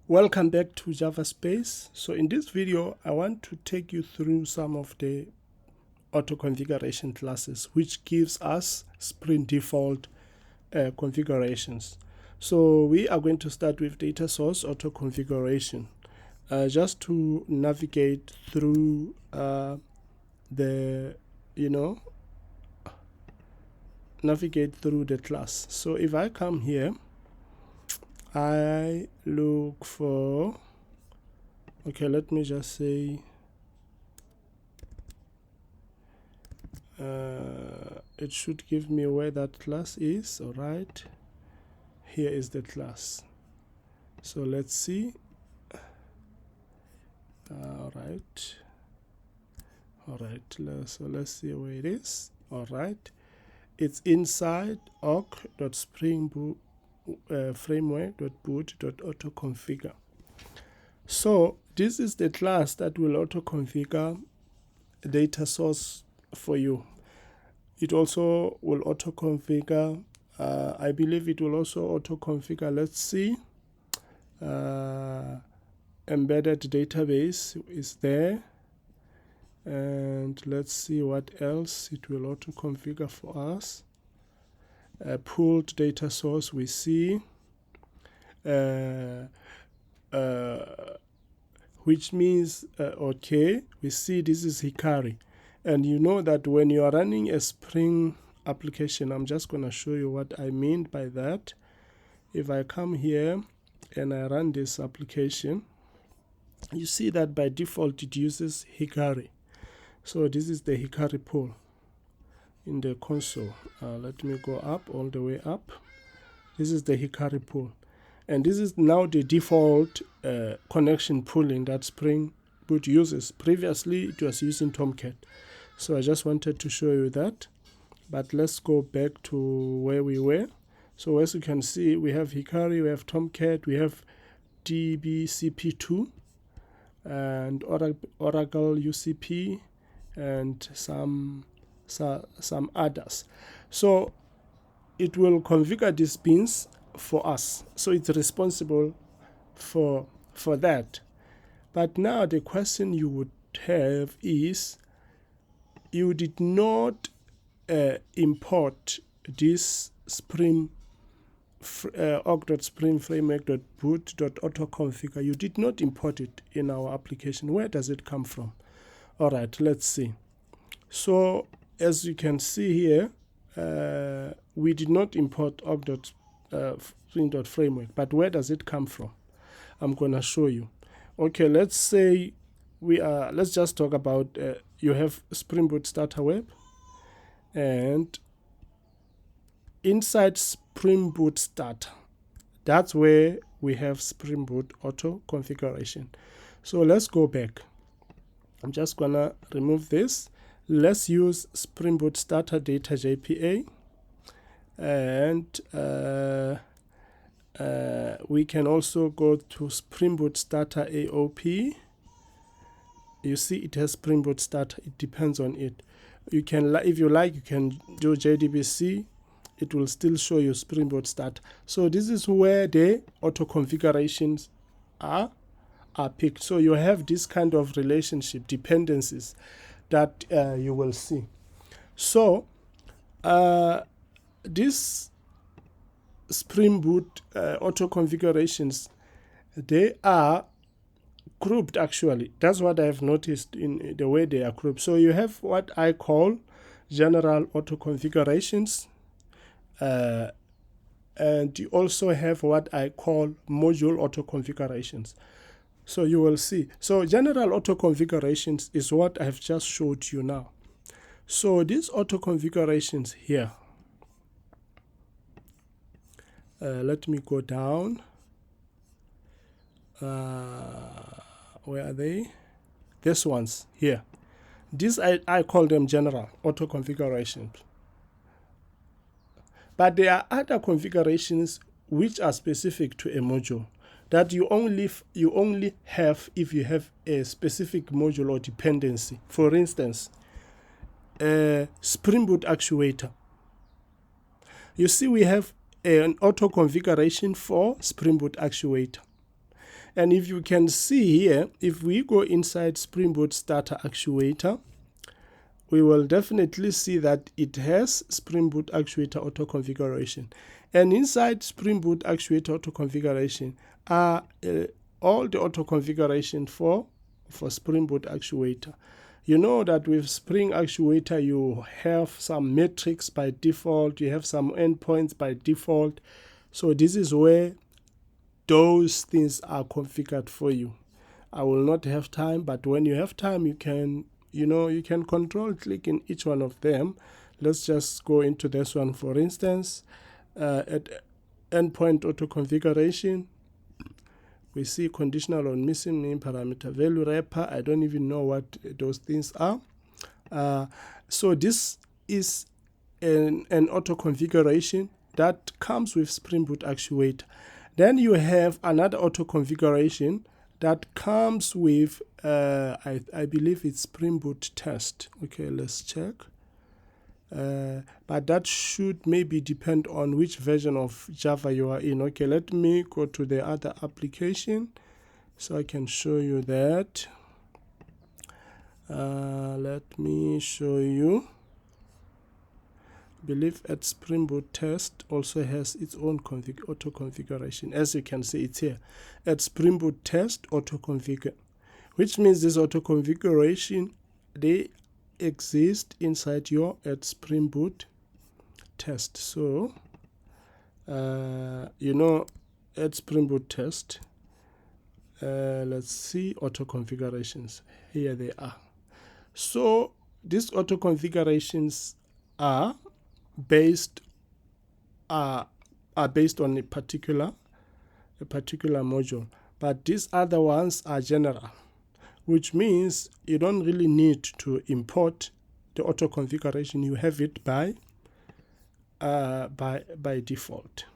Welcome back to Java Space. So in this video, I want to take you through some of the auto-configuration classes, which gives us Spring default configurations. So we are going to start with DataSourceAutoConfiguration. Just to navigate through navigate through the class. So if I come here, I look for, okay, let me just say, it should give me where that class is. All right, here is the class. So let's see. All right, so let's see where it is. All right, it's inside org.springboot framework.boot.autoconfigure. So this is the class that will auto-configure data source for you. It also will auto-configure, I believe it will also auto-configure, let's see, embedded database is there. And let's see what else it will auto-configure for us. Pooled data source we see, which means, okay, we see this is Hikari. And you know that when you are running a Spring application, I'm just going to show you what I mean by that. If I come here and I run this application, you see that by default it uses Hikari. So this is the Hikari pool in the console. Let me go up, all the way up. This is the Hikari pool. And this is now the default connection pooling that Spring Boot uses. Previously, it was using Tomcat. So I just wanted to show you that. But let's go back to where we were. So as you can see, we have Hikari, we have Tomcat, we have DBCP2, and Oracle UCP, and some others. So it will configure these bins for us. So it's responsible for that. But now the question you would have is, you did not import this Spring org.spring-framework.boot.autoconfigure. You did not import it in our application. Where does it come from? All right, let's see. So as you can see here, we did not import org.spring.framework, but where does it come from? I'm going to show you. Okay, let's say let's just talk about, you have Spring Boot Starter Web, and inside Spring Boot Starter, that's where we have Spring Boot Auto Configuration. So let's go back. I'm just going to remove this. Let's use Spring Boot Starter Data JPA, and we can also go to Spring Boot Starter AOP. You see it has Spring Boot Starter. It depends on it. You can, if you like, you can do JDBC. It will still show you Spring Boot Starter. So this is where the auto configurations are picked. So you have this kind of relationship dependencies that you will see. So this Spring Boot auto configurations, they are grouped actually. That's what I've noticed in the way they are grouped. So you have what I call general auto configurations, and you also have what I call module auto configurations. So you will see. So general auto configurations is what I've just showed you now. So these auto configurations here, let me go down. Where are they? These ones here. These I call them general auto configurations. But there are other configurations which are specific to a module that you only have if you have a specific module or dependency. For instance, Spring Boot actuator. You see, we have an auto configuration for Spring Boot actuator. And if you can see here, if we go inside Spring Boot Starter Actuator, we will definitely see that it has Spring Boot Actuator Auto Configuration. And inside Spring Boot Actuator Auto Configuration are all the auto configuration for Spring Boot Actuator. You know that with Spring Actuator, you have some metrics by default, you have some endpoints by default. So this is where those things are configured for you. I will not have time, but when you have time, you can control click in each one of them. Let's just go into this one, for instance, at endpoint auto configuration. We see conditional on missing main parameter value wrapper. I don't even know what those things are. So this is an auto configuration that comes with Spring Boot Actuator. Then you have another auto configuration that comes with, I believe it's Spring Boot Test. Okay, let's check. But that should maybe depend on which version of Java you are in. Okay, let me go to the other application so I can show you that. Let me show you. I believe at Spring Boot Test also has its own auto configuration. As you can see, it's here at Spring Boot Test auto configure, which means this auto configuration, they exist inside your at Spring Boot Test. So at Spring Boot Test, let's see auto configurations. Here they are. So these auto configurations are based on a particular module, but these other ones are general, which means you don't really need to import the auto configuration. You have it by default.